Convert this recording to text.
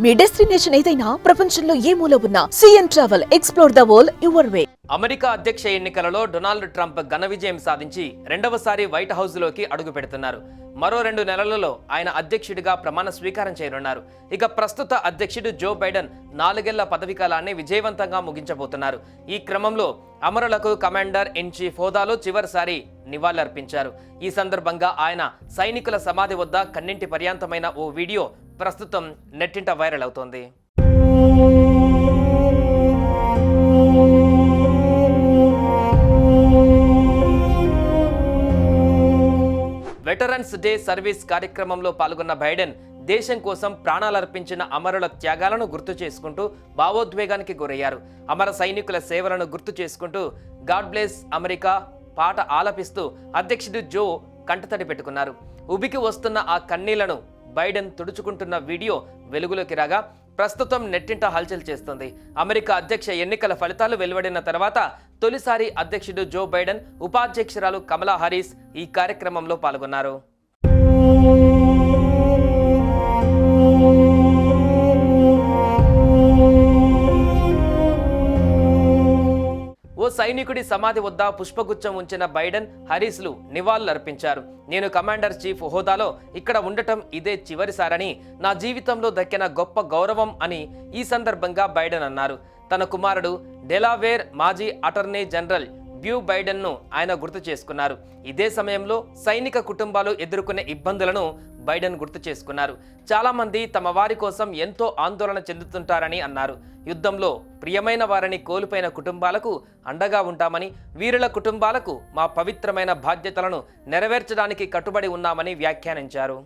మీ destination ఏదైనా ప్రపంచంలో ఏ మూల ఉన్నా CNN travel explore the world your way. America అధ్యక్ష ఎన్నికలలో డొనాల్డ్ ట్రంప్ ఘన విజయం సాధించి రెండవసారి వైట్ హౌస్లోకి అడుగు పెడుతున్నారు. మరో 2 నెలలలో ఆయన అధ్యక్షుడిగా ప్రమాణ స్వీకారం చేయనున్నారు. ఇక ప్రస్తుత అధ్యక్షుడు జో బైడెన్ 4 ఏళ్ల పదవీ కాలాన్ని విజయవంతంగా ముగించబోతున్నారు. ఈ క్రమంలో అమరులకు కమాండర్ ఇన్ చీఫ్ హోదాలో చివరిసారి నివాళులర్పించారు. ఈ సందర్భంగా ఆయన సైనికుల సమాధి వద్ద కన్నింటి పర్యాంతమైన ఓ వీడియో ప్రస్తుతం నెట్టింట వైరల్ అవుతోంది. వెటరన్స్ డే సర్వీస్ కార్యక్రమంలో పాల్గొన్న బైడెన్ దేశం కోసం ప్రాణాలర్పించిన అమరుల త్యాగాలను గుర్తు చేసుకుంటూ భావోద్వేగానికి గురయ్యారు. అమర సైనికుల సేవలను గుర్తు చేసుకుంటూ గాడ్ బ్లెస్ అమెరికా పాట ఆలపిస్తూ అధ్యక్షుడు జో కంటతడి పెట్టుకున్నారు. ఉబికి వస్తున్న ఆ కన్నీళ్లను బైడెన్ తుడుచుకుంటున్న వీడియో వెలుగులోకి రాగా ప్రస్తుతం నెట్టింట హల్చల్ చేస్తుంది. అమెరికా అధ్యక్ష ఎన్నికల ఫలితాలు వెలువడిన తర్వాత తొలిసారి అధ్యక్షుడు జో బైడెన్, ఉపాధ్యక్షురాలు కమలా హారిస్ ఈ కార్యక్రమంలో పాల్గొన్నారు. ఓ సైనికుడి సమాధి వద్ద పుష్పగుచ్చం ఉంచిన బైడెన్, హారిస్లు నివాళులర్పించారు. నేను కమాండర్ చీఫ్ హోదాలో ఇక్కడ ఉండటం ఇదే చివరిసారని, నా జీవితంలో దక్కిన గొప్ప గౌరవం అని ఈ సందర్భంగా బైడెన్ అన్నారు. తన కుమారుడు డెలావేర్ మాజీ అటార్నీ జనరల్ బ్యూ బైడెన్ను ఆయన గుర్తు చేసుకున్నారు. ఇదే సమయంలో సైనిక కుటుంబాలు ఎదుర్కొనే ఇబ్బందులను బైడెన్ గుర్తు చేసుకున్నారు. చాలా మంది తమ వారి కోసం ఎంతో ఆందోళన చెందుతుంటారని అన్నారు. యుద్ధంలో ప్రియమైన వారిని కోల్పోయిన కుటుంబాలకు అండగా ఉంటామని, వీరుల కుటుంబాలకు మా పవిత్రమైన బాధ్యతలను నెరవేర్చడానికి కట్టుబడి ఉన్నామని వ్యాఖ్యానించారు.